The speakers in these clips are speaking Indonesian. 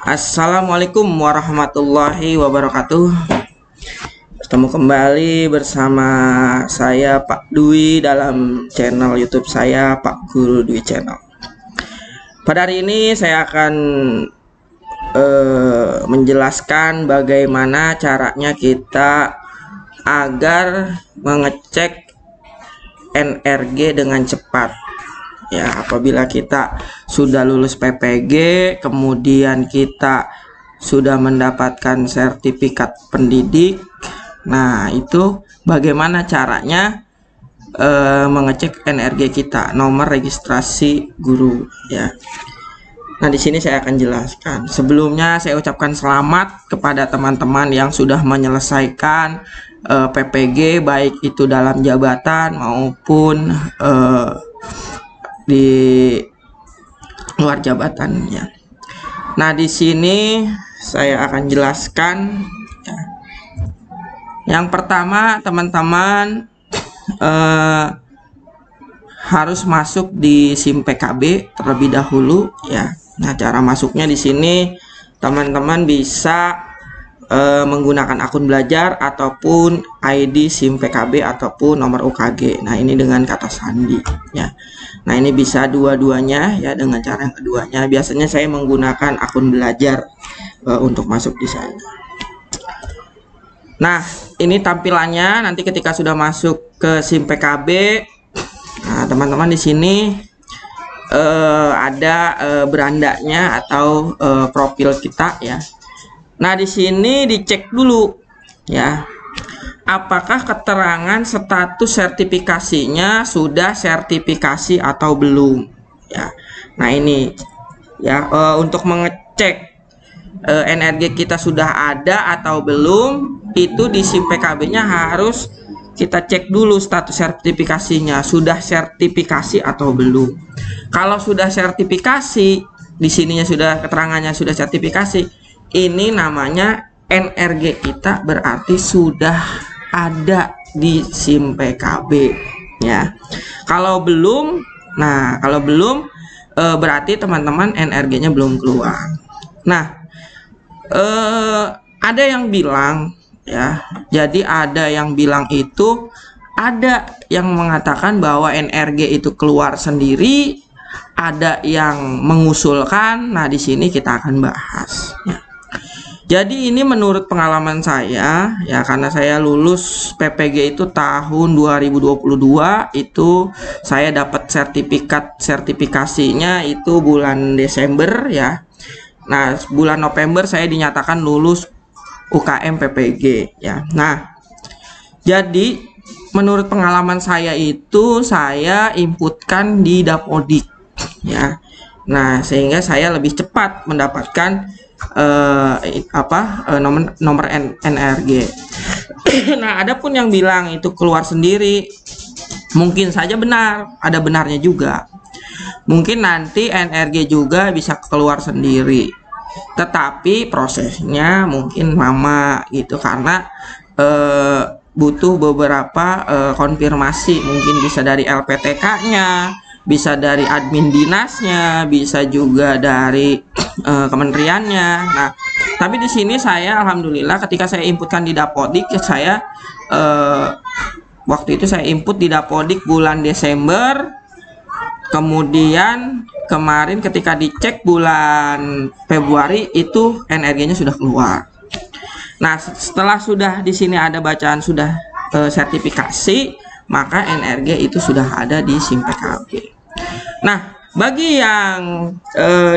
Assalamualaikum warahmatullahi wabarakatuh. Bertemu kembali bersama saya Pak Dwi dalam channel YouTube saya Pak Guru Dwi Channel. Pada hari ini saya akan menjelaskan bagaimana caranya kita agar mengecek NRG dengan cepat. Ya, apabila kita sudah lulus PPG, kemudian kita sudah mendapatkan sertifikat pendidik. Nah, itu bagaimana caranya mengecek NRG kita, nomor registrasi guru ya. Nah, di sini saya akan jelaskan. Sebelumnya saya ucapkan selamat kepada teman-teman yang sudah menyelesaikan PPG, baik itu dalam jabatan maupun di luar jabatannya. Nah, di sini saya akan jelaskan. Yang pertama, teman-teman harus masuk di SIM PKB terlebih dahulu ya. Nah, cara masuknya di sini teman-teman bisa menggunakan akun belajar ataupun ID SIM PKB ataupun nomor UKG. Nah, ini dengan kata sandi ya. Nah, ini bisa dua-duanya ya, dengan cara yang keduanya. Biasanya saya menggunakan akun belajar untuk masuk di sana. Nah, ini tampilannya nanti ketika sudah masuk ke SIM PKB. Nah, teman-teman di sini ada berandanya atau profil kita ya. Nah, di sini dicek dulu ya, apakah keterangan status sertifikasinya sudah sertifikasi atau belum ya. Nah, ini ya, untuk mengecek NRG kita sudah ada atau belum, itu di SIM PKB-nya harus kita cek dulu status sertifikasinya, sudah sertifikasi atau belum. Kalau sudah sertifikasi, di sininya sudah keterangannya sudah sertifikasi, ini namanya NRG kita berarti sudah ada di SIM PKB ya. Kalau belum, nah kalau belum berarti teman-teman NRG-nya belum keluar. Nah, ada yang bilang ya, jadi ada yang bilang itu, ada yang mengatakan bahwa NRG itu keluar sendiri, ada yang mengusulkan. Nah, di sini kita akan bahas ya. Jadi ini menurut pengalaman saya ya, karena saya lulus PPG itu tahun 2022, itu saya dapat sertifikasinya itu bulan Desember ya. Nah, bulan November saya dinyatakan lulus UKM PPG ya. Nah, jadi menurut pengalaman saya itu saya inputkan di Dapodik ya. Nah, sehingga saya lebih cepat mendapatkan nomor NRG. Nah, ada pun yang bilang itu keluar sendiri, mungkin saja benar, ada benarnya juga. Mungkin nanti NRG juga bisa keluar sendiri, tetapi prosesnya mungkin lama gitu, karena butuh beberapa konfirmasi, mungkin bisa dari LPTK-nya, bisa dari admin dinasnya, bisa juga dari kementeriannya. Nah, tapi di sini saya alhamdulillah ketika saya inputkan di Dapodik, saya waktu itu saya input di Dapodik bulan Desember, kemudian kemarin ketika dicek bulan Februari itu NRG-nya sudah keluar. Nah, setelah sudah di sini ada bacaan sudah sertifikasi, maka NRG itu sudah ada di SIM PKB. Nah, bagi yang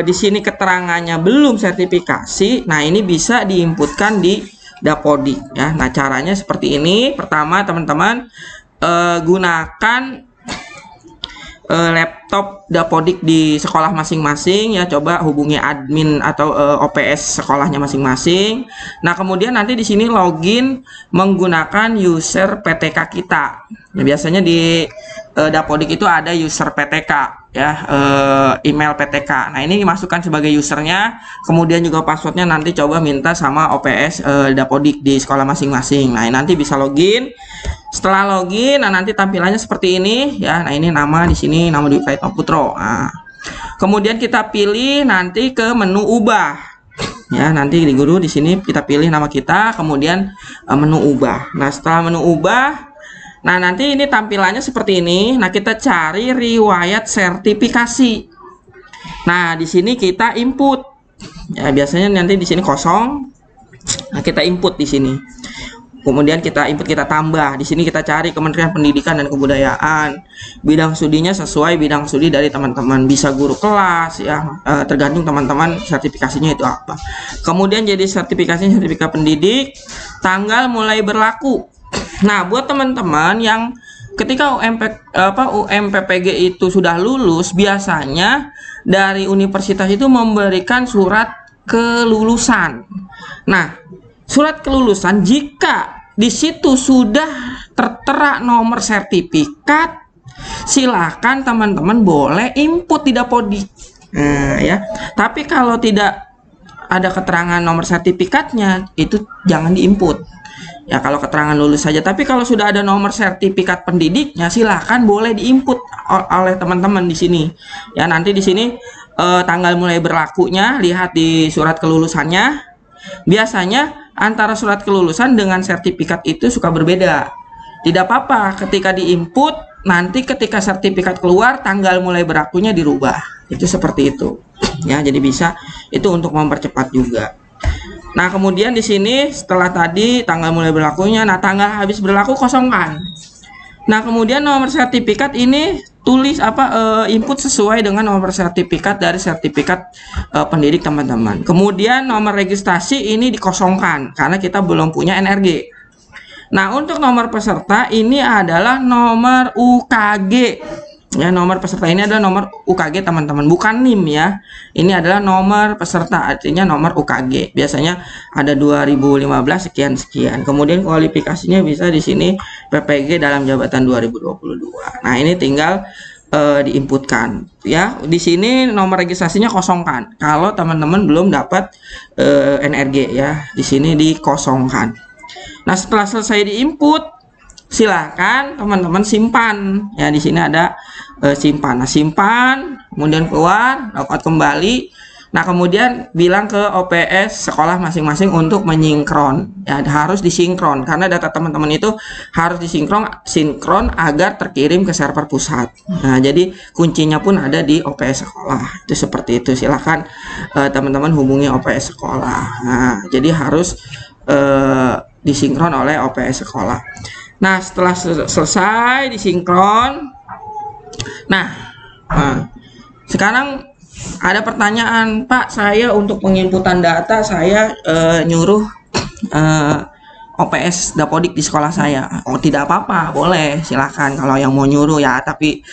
di sini keterangannya belum sertifikasi, nah ini bisa diinputkan di Dapodik ya. Nah, caranya seperti ini. Pertama, teman-teman gunakan laptop Dapodik di sekolah masing-masing ya. Coba hubungi admin atau OPS sekolahnya masing-masing. Nah, kemudian nanti di sini login menggunakan user PTK kita. Nah, biasanya di Dapodik itu ada user PTK ya, email PTK. Nah, ini dimasukkan sebagai usernya, kemudian juga passwordnya nanti coba minta sama OPS Dapodik di sekolah masing-masing. Nah, nanti bisa login. Setelah login, nah nanti tampilannya seperti ini ya. Nah, ini nama di sini nama Dwi Praitno Putro. Nah, kemudian kita pilih nanti ke menu ubah. ya. Nanti di guru di sini kita pilih nama kita, kemudian menu ubah. Nah, setelah menu ubah, nah nanti ini tampilannya seperti ini. Nah, kita cari riwayat sertifikasi. Nah, di sini kita input. Ya, biasanya nanti di sini kosong. Nah, kita input di sini. Kemudian kita input, kita tambah. Di sini kita cari Kementerian Pendidikan dan Kebudayaan. Bidang studinya sesuai bidang studi dari teman-teman. Bisa guru kelas ya, tergantung teman-teman sertifikasinya itu apa. Kemudian jadi sertifikasinya sertifikat pendidik, tanggal mulai berlaku. Nah, buat teman-teman yang ketika UMPPG itu sudah lulus, biasanya dari universitas itu memberikan surat kelulusan. Nah, surat kelulusan jika di situ sudah tertera nomor sertifikat, silakan teman-teman boleh input di Dapodik. Ya. Tapi kalau tidak ada keterangan nomor sertifikatnya, itu jangan diinput. Ya, kalau keterangan lulus saja. Tapi kalau sudah ada nomor sertifikat pendidiknya, silahkan boleh diinput oleh teman-teman di sini. Ya, nanti di sini tanggal mulai berlakunya lihat di surat kelulusannya. Biasanya antara surat kelulusan dengan sertifikat itu suka berbeda. Tidak apa-apa ketika diinput, nanti ketika sertifikat keluar tanggal mulai berlakunya dirubah. Itu seperti itu. Ya, jadi bisa itu untuk mempercepat juga. Nah, kemudian di sini setelah tadi tanggal mulai berlakunya, nah tanggal habis berlaku kosongkan. Nah, kemudian nomor sertifikat ini tulis input sesuai dengan nomor sertifikat dari sertifikat pendidik teman-teman. Kemudian nomor registrasi ini dikosongkan karena kita belum punya NRG. Nah, untuk nomor peserta ini adalah nomor UKG. Ya, nomor peserta ini adalah nomor UKG teman-teman, bukan NIM ya. Ini adalah nomor peserta, artinya nomor UKG. Biasanya ada 2015 sekian-sekian. Kemudian kualifikasinya bisa di sini PPG dalam jabatan 2022. Nah, ini tinggal diinputkan ya. Di sini nomor registrasinya kosongkan. Kalau teman-teman belum dapat NRG ya, di sini dikosongkan. Nah, setelah selesai diinput, silakan teman-teman simpan ya. Di sini ada simpan. Nah, simpan, kemudian keluar, dapat kembali. Nah, kemudian bilang ke OPS sekolah masing-masing untuk menyinkron ya, harus disinkron karena data teman-teman itu harus sinkron agar terkirim ke server pusat. Nah, jadi kuncinya pun ada di OPS sekolah. Itu seperti itu. Silakan teman-teman hubungi OPS sekolah. Nah, jadi harus disinkron oleh OPS sekolah. Nah, setelah selesai disinkron, sekarang ada pertanyaan, Pak, saya untuk penginputan data saya nyuruh OPS Dapodik di sekolah saya. Oh, tidak apa-apa, boleh, silakan kalau yang mau nyuruh ya, tapi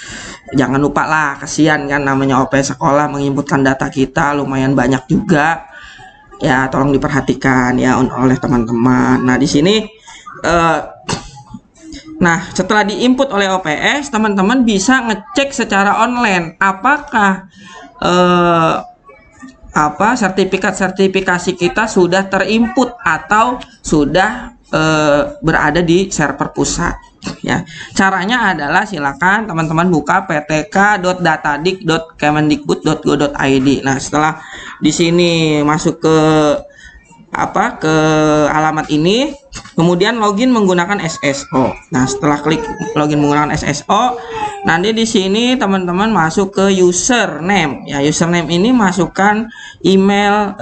jangan lupa lah, kasihan kan namanya OPS sekolah menginputkan data kita lumayan banyak juga. Ya, tolong diperhatikan ya oleh teman-teman. Nah, di sini setelah diinput oleh OPS, teman-teman bisa ngecek secara online apakah sertifikasi kita sudah terinput atau sudah berada di server pusat ya. Caranya adalah silakan teman-teman buka ptk.datadik.kemendikbud.go.id. Nah, setelah di sini masuk ke alamat ini, kemudian login menggunakan SSO. Nah, setelah klik login menggunakan SSO, nanti di sini teman-teman masuk ke username ya. Username ini masukkan email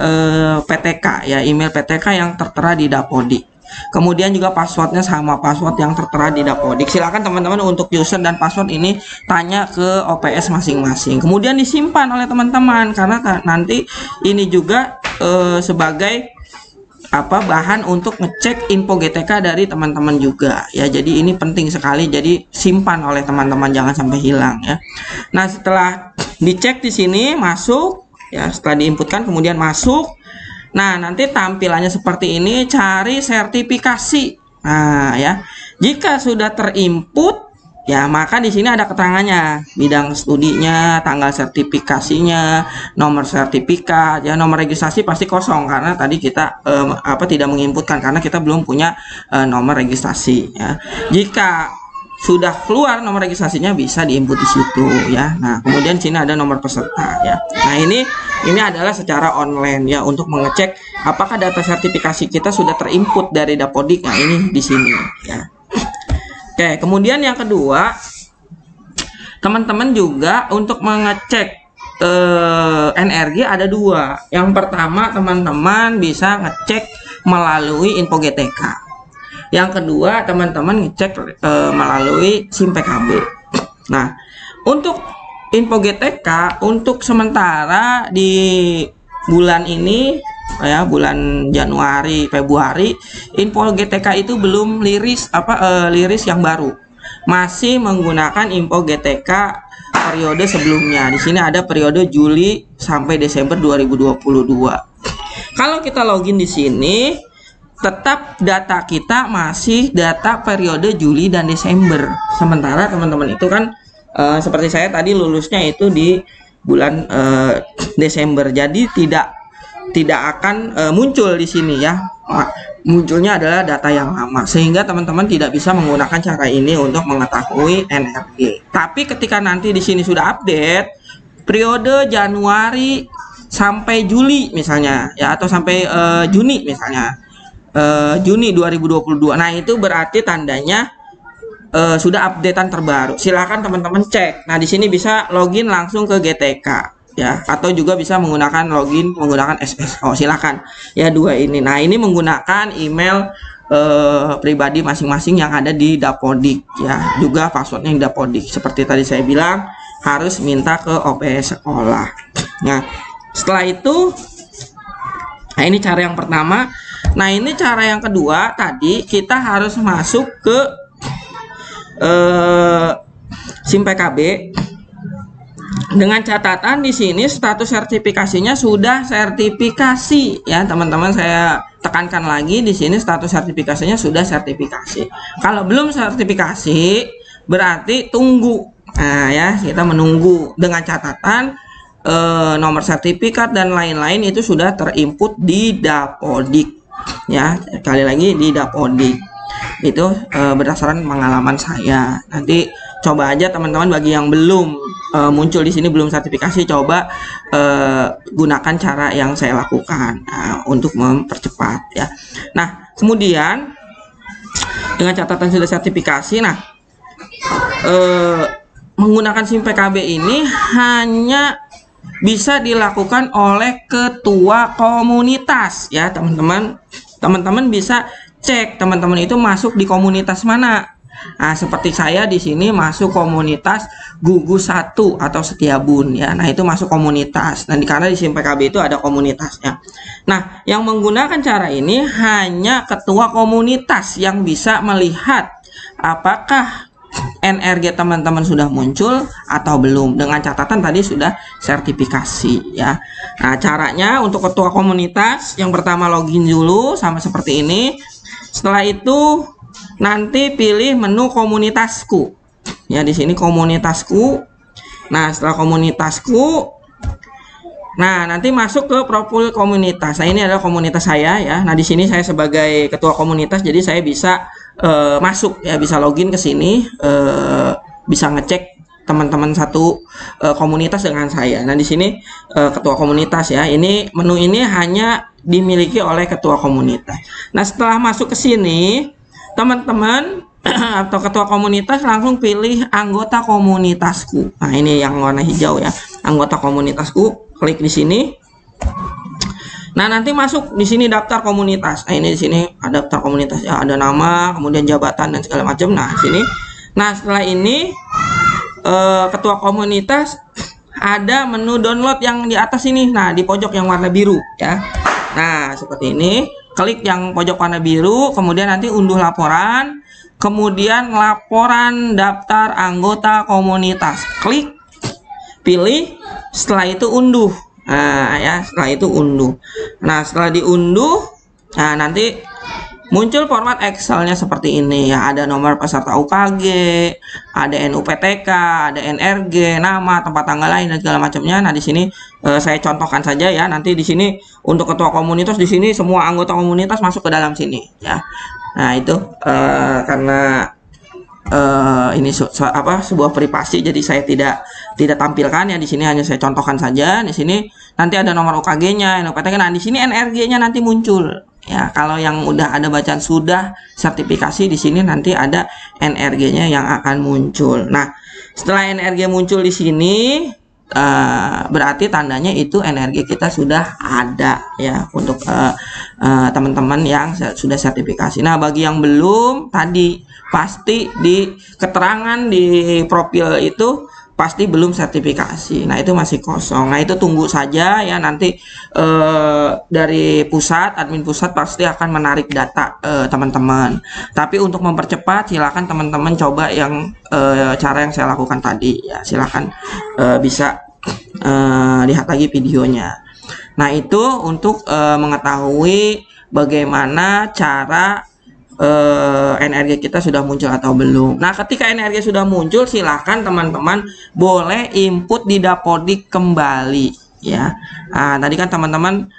PTK ya, email PTK yang tertera di Dapodik. Kemudian juga passwordnya sama password yang tertera di Dapodik. Silakan teman-teman untuk user dan password ini tanya ke OPS masing-masing. Kemudian disimpan oleh teman-teman karena nanti ini juga sebagai bahan untuk ngecek info GTK dari teman-teman juga ya. Jadi ini penting sekali, jadi simpan oleh teman-teman, jangan sampai hilang ya. Nah, setelah dicek di sini masuk ya, setelah diinputkan kemudian masuk. Nah, nanti tampilannya seperti ini, cari sertifikasi. Nah, ya. Jika sudah terinput ya, maka di sini ada keterangannya, bidang studinya, tanggal sertifikasinya, nomor sertifikat ya. Nomor registrasi pasti kosong karena tadi kita tidak menginputkan karena kita belum punya nomor registrasi ya. Jika sudah keluar nomor registrasinya bisa diinput di situ ya. Nah, kemudian sini ada nomor peserta ya. Nah, ini adalah secara online ya untuk mengecek apakah data sertifikasi kita sudah terinput dari Dapodik. Nah, ini di sini ya. Oke, kemudian yang kedua, teman-teman juga untuk mengecek NRG ada dua. Yang pertama, teman-teman bisa ngecek melalui info GTK. Yang kedua, teman-teman ngecek melalui SIM PKB. Nah, untuk info GTK untuk sementara di bulan ini ya, bulan Januari Februari, info GTK itu belum liris liris yang baru. Masih menggunakan info GTK periode sebelumnya. Di sini ada periode Juli sampai Desember 2022. Kalau kita login di sini, tetap data kita masih data periode Juli dan Desember. Sementara teman-teman itu kan seperti saya tadi lulusnya itu di bulan Desember. Jadi tidak akan muncul di sini ya. Munculnya adalah data yang lama, sehingga teman-teman tidak bisa menggunakan cara ini untuk mengetahui NRG. Tapi ketika nanti di sini sudah update periode Januari sampai Juli misalnya ya, atau sampai Juni misalnya, Juni 2022. Nah, itu berarti tandanya sudah updatean terbaru. Silakan teman-teman cek. Nah, di sini bisa login langsung ke GTK ya, atau juga bisa menggunakan login menggunakan SSO. Silakan ya, dua ini. Nah, ini menggunakan email pribadi masing-masing yang ada di Dapodik ya, juga passwordnya di Dapodik. Seperti tadi saya bilang, harus minta ke OPS sekolah. Nah, setelah itu, nah ini cara yang pertama. Nah, ini cara yang kedua, tadi kita harus masuk ke SIM PKB dengan catatan di sini status sertifikasinya sudah sertifikasi ya, teman-teman. Saya tekankan lagi di sini status sertifikasinya sudah sertifikasi. Kalau belum sertifikasi berarti tunggu. Nah, ya, kita menunggu dengan catatan nomor sertifikat dan lain-lain itu sudah terinput di Dapodik. Ya, sekali lagi di Dapodik itu berdasarkan pengalaman saya. Nanti coba aja teman-teman, bagi yang belum muncul di sini, belum sertifikasi, coba gunakan cara yang saya lakukan untuk mempercepat ya. Nah, kemudian dengan catatan sudah sertifikasi, nah menggunakan SIM PKB ini hanya bisa dilakukan oleh ketua komunitas ya, teman-teman. Teman-teman bisa cek teman-teman itu masuk di komunitas mana. Nah, seperti saya di sini masuk komunitas Gugus 1 atau Setiabun ya. Nah, itu masuk komunitas. Dan karena di SIM PKB itu ada komunitasnya. Nah, yang menggunakan cara ini hanya ketua komunitas yang bisa melihat apakah NRG teman-teman sudah muncul atau belum, dengan catatan tadi sudah sertifikasi ya. Nah, caranya untuk ketua komunitas, yang pertama login dulu sama seperti ini. Setelah itu nanti pilih menu komunitasku ya, di sini komunitasku. Nah, setelah komunitasku, nah nanti masuk ke profil komunitas. Nah, ini adalah komunitas saya ya. Nah, di sini saya sebagai ketua komunitas, jadi saya bisa masuk ya, bisa login ke sini, bisa ngecek teman-teman satu komunitas dengan saya. Nah, di sini ketua komunitas ya. Ini menu ini hanya dimiliki oleh ketua komunitas. Nah, setelah masuk ke sini, teman-teman atau ketua komunitas langsung pilih anggota komunitasku. Nah, ini yang warna hijau ya, anggota komunitasku. Klik di sini. Nah, nanti masuk di sini daftar komunitas. Nah, ini di sini ada daftar komunitas ya, ada nama, kemudian jabatan dan segala macam. Nah, sini. Nah, setelah ini ketua komunitas ada menu download yang di atas ini. Nah, di pojok yang warna biru ya. Nah, seperti ini. Klik yang pojok warna biru, kemudian nanti unduh laporan, kemudian laporan daftar anggota komunitas. Klik, pilih, setelah itu unduh. Nah, ya, setelah itu unduh. Nah, setelah diunduh, nah nanti muncul format Excelnya seperti ini ya. Ada nomor peserta UKG, ada NUPTK, ada NRG, nama, tempat tanggal lain dan segala macamnya. Nah, di sini saya contohkan saja ya. Nanti di sini untuk ketua komunitas, di sini semua anggota komunitas masuk ke dalam sini ya. Nah, itu karena ini sebuah privasi, jadi saya tidak tampilkan ya di sini, hanya saya contohkan saja. Di sini nanti ada nomor UKG-nya, NPTK. Nah, di sini NRG-nya nanti muncul ya. Kalau yang udah ada bacaan sudah sertifikasi, di sini nanti ada NRG-nya yang akan muncul. Nah, setelah NRG muncul di sini, berarti tandanya itu NRG kita sudah ada ya untuk teman-teman yang sudah sertifikasi. Nah, bagi yang belum, tadi pasti di keterangan di profil itu pasti belum sertifikasi. Nah, itu masih kosong. Nah, itu tunggu saja ya, nanti dari pusat, admin pusat pasti akan menarik data teman-teman. Tapi untuk mempercepat, silakan teman-teman coba yang cara yang saya lakukan tadi ya. Silakan bisa lihat lagi videonya. Nah, itu untuk mengetahui bagaimana cara NRG kita sudah muncul atau belum. Nah, ketika NRG sudah muncul, silahkan teman-teman boleh input di Dapodik kembali ya. Nah, tadi kan teman-teman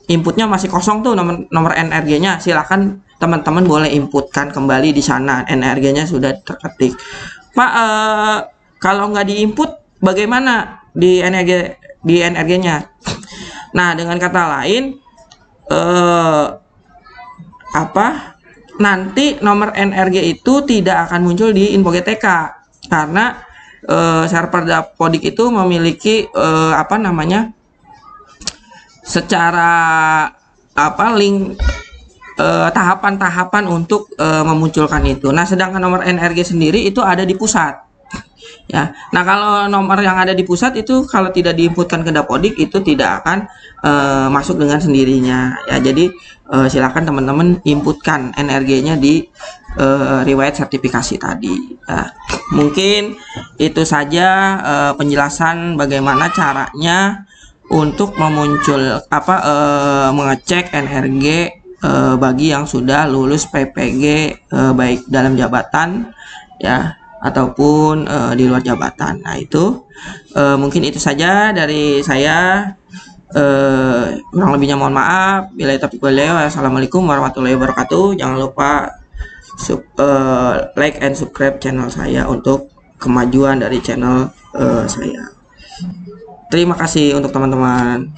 inputnya masih kosong tuh, nomor NRG-nya. Silahkan teman-teman boleh inputkan kembali di sana, NRG-nya sudah terketik. Pak, kalau nggak diinput bagaimana di NRG-nya? Nah, dengan kata lain nanti nomor NRG itu tidak akan muncul di info GTK karena server Dapodik itu memiliki secara link tahapan-tahapan untuk memunculkan itu. Nah, sedangkan nomor NRG sendiri itu ada di pusat ya. Nah, kalau nomor yang ada di pusat itu kalau tidak diinputkan ke Dapodik itu tidak akan masuk dengan sendirinya ya. Jadi silakan teman-teman inputkan NRG-nya di riwayat sertifikasi tadi ya. Mungkin itu saja penjelasan bagaimana caranya untuk mengecek NRG bagi yang sudah lulus PPG baik dalam jabatan ya ataupun di luar jabatan. Nah, itu mungkin itu saja dari saya. Kurang lebihnya mohon maaf. Bila taufiq wal hidayah. Wassalamualaikum warahmatullahi wabarakatuh. Jangan lupa like and subscribe channel saya untuk kemajuan dari channel saya. Terima kasih untuk teman-teman.